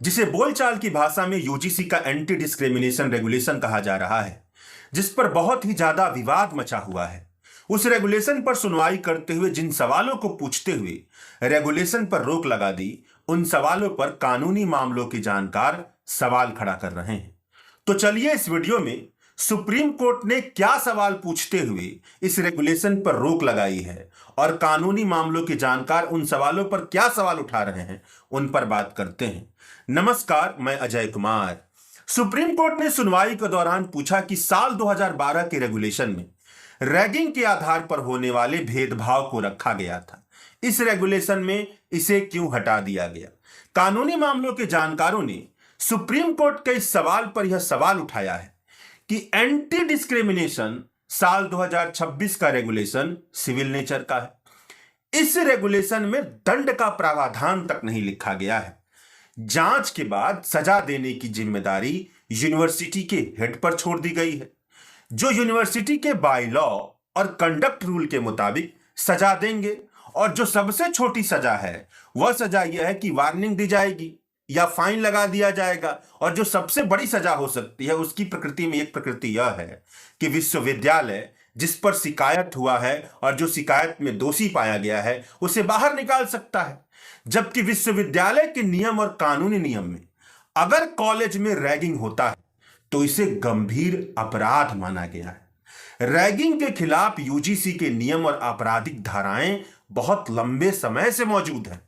जिसे बोलचाल की भाषा में यूजीसी का एंटी डिस्क्रिमिनेशन रेगुलेशन कहा जा रहा है, जिस पर बहुत ही ज्यादा विवाद मचा हुआ है। उस रेगुलेशन पर सुनवाई करते हुए जिन सवालों को पूछते हुए रेगुलेशन पर रोक लगा दी, उन सवालों पर कानूनी मामलों के जानकार सवाल खड़ा कर रहे हैं। तो चलिए इस वीडियो में सुप्रीम कोर्ट ने क्या सवाल पूछते हुए इस रेगुलेशन पर रोक लगाई है और कानूनी मामलों के जानकार उन सवालों पर क्या सवाल उठा रहे हैं, उन पर बात करते हैं। नमस्कार, मैं अजय कुमार। सुप्रीम कोर्ट ने सुनवाई के दौरान पूछा कि साल 2012 के रेगुलेशन में रैगिंग के आधार पर होने वाले भेदभाव को रखा गया था। इस रेगुलेशन में इसे क्यों हटा दिया गया? कानूनी मामलों के जानकारों ने सुप्रीम कोर्ट के इस सवाल पर यह सवाल उठाया है कि एंटी डिस्क्रिमिनेशन साल 2026 का रेगुलेशन सिविल नेचर का है। इस रेगुलेशन में दंड का प्रावधान तक नहीं लिखा गया है। जांच के बाद सजा देने की जिम्मेदारी यूनिवर्सिटी के हेड पर छोड़ दी गई है, जो यूनिवर्सिटी के बाय लॉ और कंडक्ट रूल के मुताबिक सजा देंगे। और जो सबसे छोटी सजा है वह सजा यह है कि वार्निंग दी जाएगी या फाइन लगा दिया जाएगा। और जो सबसे बड़ी सजा हो सकती है उसकी प्रकृति में एक प्रकृति यह है कि विश्वविद्यालय जिस पर शिकायत हुआ है और जो शिकायत में दोषी पाया गया है उसे बाहर निकाल सकता है। जबकि विश्वविद्यालय के नियम और कानूनी नियम में अगर कॉलेज में रैगिंग होता है तो इसे गंभीर अपराध माना गया है। रैगिंग के खिलाफ यूजीसी के नियम और आपराधिक धाराएं बहुत लंबे समय से मौजूद हैं।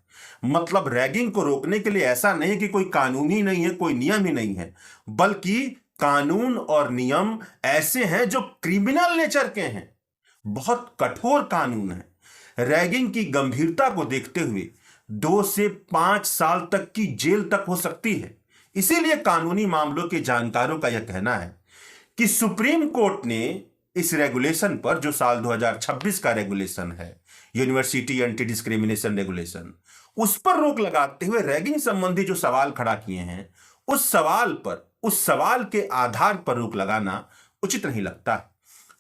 मतलब रैगिंग को रोकने के लिए ऐसा नहीं कि कोई कानून ही नहीं है, कोई नियम ही नहीं है, बल्कि कानून और नियम ऐसे हैं जो क्रिमिनल नेचर के हैं। बहुत कठोर कानून है। रैगिंग की गंभीरता को देखते हुए 2 से 5 साल तक की जेल तक हो सकती है। इसीलिए कानूनी मामलों के जानकारों का यह कहना है कि सुप्रीम कोर्ट ने इस रेगुलेशन पर, जो साल 2026 का रेगुलेशन है, यूनिवर्सिटी एंटी डिस्क्रिमिनेशन रेगुलेशन, उस पर रोक लगाते हुए रैगिंग संबंधी जो सवाल खड़ा किए हैं, उस सवाल के आधार पर रोक लगाना उचित नहीं लगता है।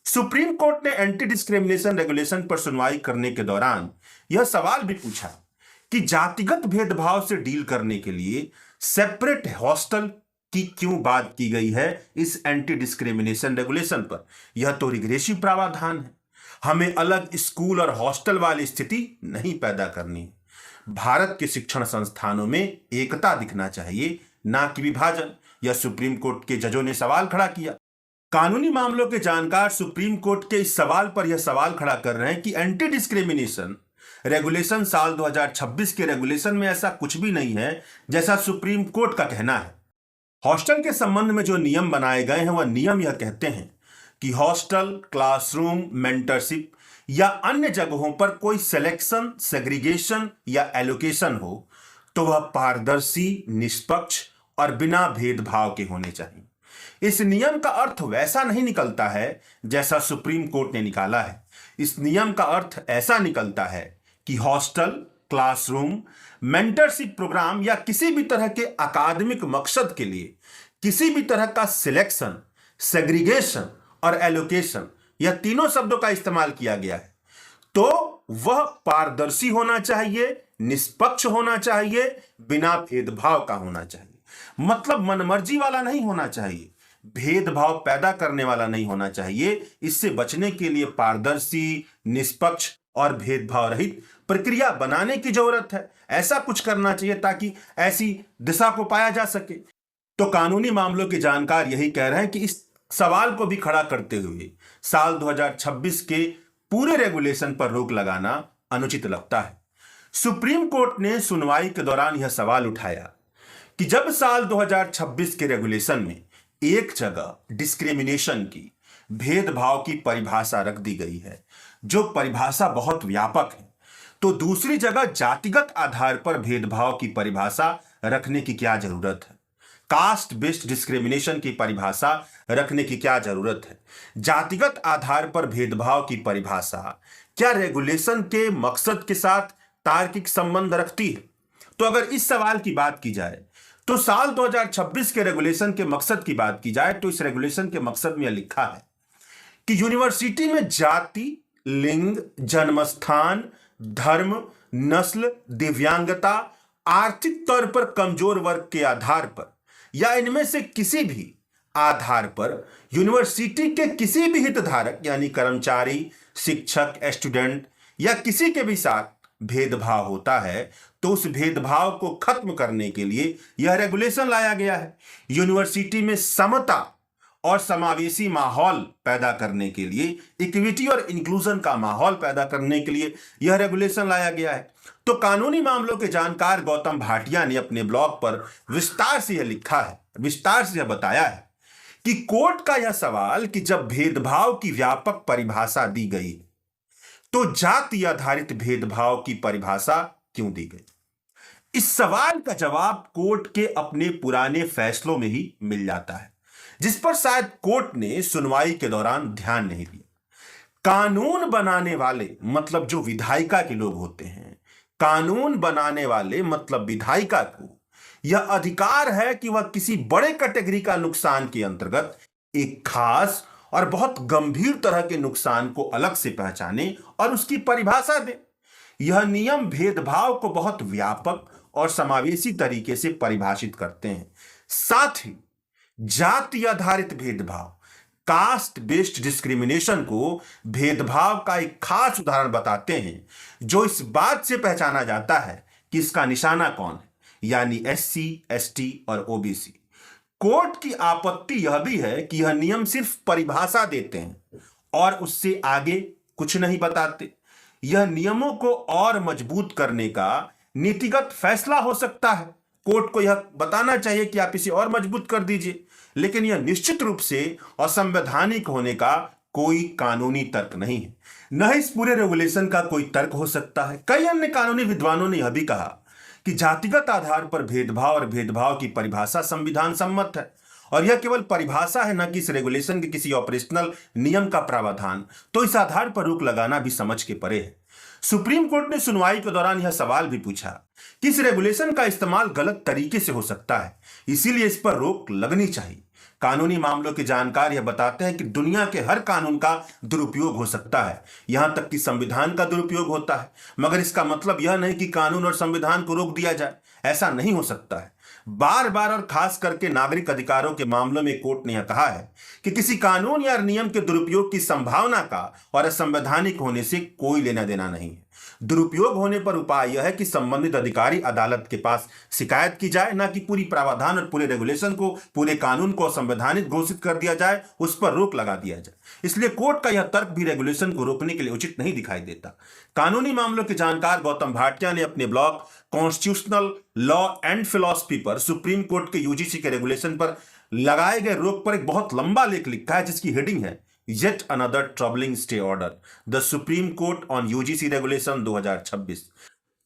सुप्रीम कोर्ट ने एंटी डिस्क्रिमिनेशन रेगुलेशन पर सुनवाई करने के दौरान यह सवाल भी पूछा कि जातिगत भेदभाव से डील करने के लिए सेपरेट हॉस्टल की क्यों बात की गई है इस एंटी डिस्क्रिमिनेशन रेगुलेशन पर। यह तो रिग्रेसिव प्रावधान है। हमें अलग स्कूल और हॉस्टल वाली स्थिति नहीं पैदा करनी है। भारत के शिक्षण संस्थानों में एकता दिखना चाहिए, ना कि विभाजन। यह सुप्रीम कोर्ट के जजों ने सवाल खड़ा किया। कानूनी मामलों के जानकार सुप्रीम कोर्ट के इस सवाल पर यह सवाल खड़ा कर रहे हैं कि एंटी डिस्क्रिमिनेशन रेगुलेशन साल 2026 के रेगुलेशन में ऐसा कुछ भी नहीं है जैसा सुप्रीम कोर्ट का कहना है। हॉस्टल के संबंध में जो नियम बनाए गए हैं वह नियम यह कहते हैं कि हॉस्टल, क्लासरूम, मेंटरशिप या अन्य जगहों पर कोई सिलेक्शन, सेग्रीगेशन या एलोकेशन हो तो वह पारदर्शी, निष्पक्ष और बिना भेदभाव के होने चाहिए। इस नियम का अर्थ वैसा नहीं निकलता है जैसा सुप्रीम कोर्ट ने निकाला है। इस नियम का अर्थ ऐसा निकलता है कि हॉस्टल, क्लासरूम, मेंटरशिप प्रोग्राम या किसी भी तरह के अकादमिक मकसद के लिए किसी भी तरह का सिलेक्शन, सेग्रीगेशन और एलोकेशन, यह तीनों शब्दों का इस्तेमाल किया गया है, तो वह पारदर्शी होना चाहिए, निष्पक्ष होना चाहिए, बिना भेदभाव का होना चाहिए। मतलब मनमर्जी वाला नहीं होना चाहिए, भेदभाव पैदा करने वाला नहीं होना चाहिए। इससे बचने के लिए पारदर्शी, निष्पक्ष और भेदभाव रहित प्रक्रिया बनाने की जरूरत है। ऐसा कुछ करना चाहिए ताकि ऐसी दिशा को पाया जा सके। तो कानूनी मामलों के जानकार यही कह रहे हैं कि इस सवाल को भी खड़ा करते हुए साल 2026 के पूरे रेगुलेशन पर रोक लगाना अनुचित लगता है। सुप्रीम कोर्ट ने सुनवाई के दौरान यह सवाल उठाया कि जब साल 2026 के रेगुलेशन में एक जगह डिस्क्रिमिनेशन की, भेदभाव की परिभाषा रख दी गई है, जो परिभाषा बहुत व्यापक है, तो दूसरी जगह जातिगत आधार पर भेदभाव की परिभाषा रखने की क्या जरूरत है? कास्ट बेस्ड डिस्क्रिमिनेशन की परिभाषा रखने की क्या जरूरत है? जातिगत आधार पर भेदभाव की परिभाषा क्या रेगुलेशन के मकसद के साथ तार्किक संबंध रखती है? तो अगर इस सवाल की बात की जाए तो साल 2026 के रेगुलेशन के मकसद की बात की जाए तो इस रेगुलेशन के मकसद में यह लिखा है कि यूनिवर्सिटी में जाति, लिंग, जन्मस्थान, धर्म, नस्ल, दिव्यांगता आर्थिक तौर पर कमजोर वर्ग के आधार पर या इनमें से किसी भी आधार पर यूनिवर्सिटी के किसी भी हितधारक यानी कर्मचारी, शिक्षक, स्टूडेंट या किसी के भी साथ भेदभाव होता है तो उस भेदभाव को खत्म करने के लिए यह रेगुलेशन लाया गया है। यूनिवर्सिटी में समता और समावेशी माहौल पैदा करने के लिए, इक्विटी और इंक्लूजन का माहौल पैदा करने के लिए यह रेगुलेशन लाया गया है। तो कानूनी मामलों के जानकार गौतम भाटिया ने अपने ब्लॉग पर विस्तार से यह लिखा है, विस्तार से यह बताया है कि कोर्ट का यह सवाल कि जब भेदभाव की व्यापक परिभाषा दी गई तो जाति आधारित भेदभाव की परिभाषा क्यों दी गई। इस सवाल का जवाब कोर्ट के अपने पुराने फैसलों में ही मिल जाता है, जिस पर शायद कोर्ट ने सुनवाई के दौरान ध्यान नहीं दिया। कानून बनाने वाले मतलब जो विधायिका के लोग होते हैं, कानून बनाने वाले मतलब विधायिका को यह अधिकार है कि वह किसी बड़े कैटेगरी का नुकसान के अंतर्गत एक खास और बहुत गंभीर तरह के नुकसान को अलग से पहचाने और उसकी परिभाषा दे। यह नियम भेदभाव को बहुत व्यापक और समावेशी तरीके से परिभाषित करते हैं। साथ ही जाति आधारित भेदभाव, कास्ट बेस्ड डिस्क्रिमिनेशन को भेदभाव का एक खास उदाहरण बताते हैं जो इस बात से पहचाना जाता है कि इसका निशाना कौन है, यानी SC, ST और OBC। कोर्ट की आपत्ति यह भी है कि यह नियम सिर्फ परिभाषा देते हैं और उससे आगे कुछ नहीं बताते। यह नियमों को और मजबूत करने का नीतिगत फैसला हो सकता है। कोर्ट को यह बताना चाहिए कि आप इसे और मजबूत कर दीजिए, लेकिन यह निश्चित रूप से असंवैधानिक होने का कोई कानूनी तर्क नहीं है। न इस पूरे रेगुलेशन का कोई तर्क हो सकता है। कई अन्य कानूनी विद्वानों ने यह भी कहा कि जातिगत आधार पर भेदभाव और भेदभाव की परिभाषा संविधान सम्मत है और यह केवल परिभाषा है, न कि इस रेगुलेशन के किसी ऑपरेशनल नियम का प्रावधान। तो इस आधार पर रोक लगाना भी समझ के परे है। सुप्रीम कोर्ट ने सुनवाई के दौरान यह सवाल भी पूछा कि इस रेगुलेशन का इस्तेमाल गलत तरीके से हो सकता है, इसीलिए इस पर रोक लगनी चाहिए। कानूनी मामलों के जानकार यह बताते हैं कि दुनिया के हर कानून का दुरुपयोग हो सकता है, यहां तक कि संविधान का दुरुपयोग होता है, मगर इसका मतलब यह नहीं कि कानून और संविधान को रोक दिया जाए। ऐसा नहीं हो सकता है। बार बार और खास करके नागरिक अधिकारों के मामलों में कोर्ट ने यह कहा है कि किसी कानून या नियम के दुरुपयोग की संभावना का और असंवैधानिक होने से कोई लेना देना नहीं है। दुरुपयोग होने पर उपाय यह है कि संबंधित अधिकारी अदालत के पास शिकायत की जाए, ना कि पूरी प्रावधान और पूरे रेगुलेशन को, पूरे कानून को असंवैधानिक घोषित कर दिया जाए, उस पर रोक लगा दिया जाए। इसलिए कोर्ट का यह तर्क भी रेगुलेशन को रोकने के लिए उचित नहीं दिखाई देता। कानूनी मामलों के जानकार गौतम भाटिया ने अपने blog constitutional law and philosophy पर सुप्रीम कोर्ट के UGC के रेगुलेशन पर लगाए गए रोक पर एक बहुत लंबा लेख लिखा है, जिसकी हेडिंग है Yet another troubling stay order, the Supreme Court on UGC Regulation 2026।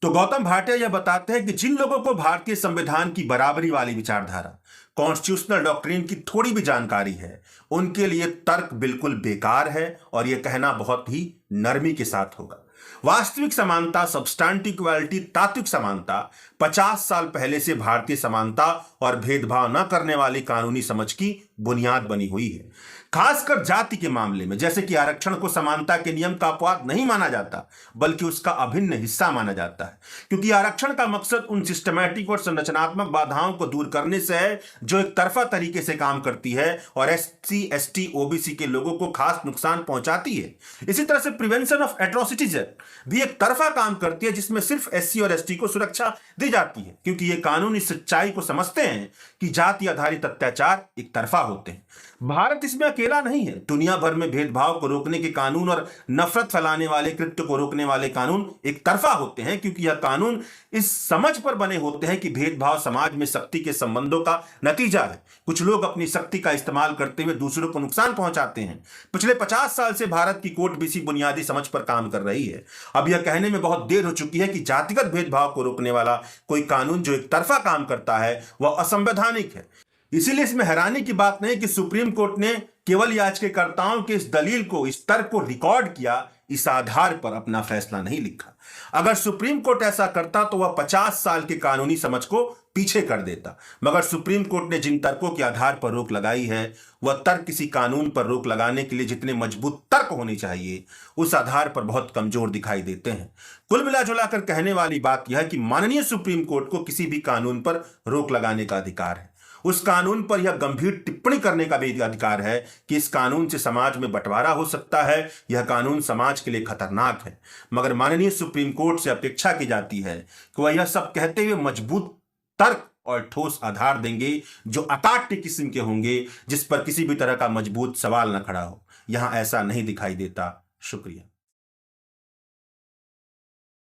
तो गौतम भाटिया यह बताते हैं कि जिन लोगों को भारतीय संविधान की बराबरी वाली विचारधारा, कॉन्स्टिट्यूशनल डॉक्ट्रिन की थोड़ी भी जानकारी है, उनके लिए तर्क बिल्कुल बेकार है और यह कहना बहुत ही नरमी के साथ होगा। वास्तविक समानता, सब्सटैंटिव इक्वालिटी, तात्विक समानता 50 साल पहले से भारतीय समानता और भेदभाव न करने वाली कानूनी समझ की बुनियाद बनी हुई है। खासकर जाति के मामले में, जैसे कि आरक्षण को समानता के नियम का अपवाद नहीं माना जाता बल्कि उसका अभिन्न हिस्सा माना जाता है, क्योंकि आरक्षण का मकसद उन सिस्टमैटिक और संरचनात्मक बाधाओं को दूर करने से है जो एक तरफा तरीके से काम करती है और SC, ST, OBC के लोगों को खास नुकसान पहुंचाती है। इसी तरह से प्रिवेंशन ऑफ एट्रोसिटीज एक्ट भी एक तरफा काम करती है, जिसमें सिर्फ SC और ST को सुरक्षा दी जाती है, क्योंकि ये कानून इस सच्चाई को समझते हैं कि जाति आधारित अत्याचार एक तरफा होते हैं। भारत इसमें अकेला नहीं है। दुनिया भर में भेदभाव को रोकने के कानून और नफरत फैलाने वाले कृत्य को रोकने वाले कानून एक तरफा होते हैं, क्योंकि यह कानून इस समझ पर बने होते हैं कि भेदभाव समाज में शक्ति के संबंधों का नतीजा है। कुछ लोग अपनी शक्ति का इस्तेमाल करते हुए दूसरों को नुकसान पहुंचाते हैं। पिछले 50 साल से भारत की कोर्ट भी इसी बुनियादी समझ पर काम कर रही है। अब यह कहने में बहुत देर हो चुकी है कि जातिगत भेदभाव को रोकने वाला कोई कानून जो एक तरफा काम करता है वह असंवैधानिक है। इसीलिए इसमें हैरानी की बात नहीं कि सुप्रीम कोर्ट ने केवल याचिकाकर्ताओं के इस दलील को, इस तर्क को रिकॉर्ड किया, इस आधार पर अपना फैसला नहीं लिखा। अगर सुप्रीम कोर्ट ऐसा करता तो वह 50 साल की कानूनी समझ को पीछे कर देता, मगर सुप्रीम कोर्ट ने जिन तर्कों के आधार पर रोक लगाई है वह तर्क किसी कानून पर रोक लगाने के लिए जितने मजबूत तर्क होने चाहिए उस आधार पर बहुत कमजोर दिखाई देते हैं। कुल मिलाजुलाकर कहने वाली बात यह है कि माननीय सुप्रीम कोर्ट को किसी भी कानून पर रोक लगाने का अधिकार है। उस कानून पर यह गंभीर टिप्पणी करने का भी अधिकार है कि इस कानून से समाज में बंटवारा हो सकता है, यह कानून समाज के लिए खतरनाक है। मगर माननीय सुप्रीम कोर्ट से अपेक्षा की जाती है कि वह यह सब कहते हुए मजबूत तर्क और ठोस आधार देंगे जो अकाट्य किस्म के होंगे, जिस पर किसी भी तरह का मजबूत सवाल न खड़ा हो। यहां ऐसा नहीं दिखाई देता। शुक्रिया।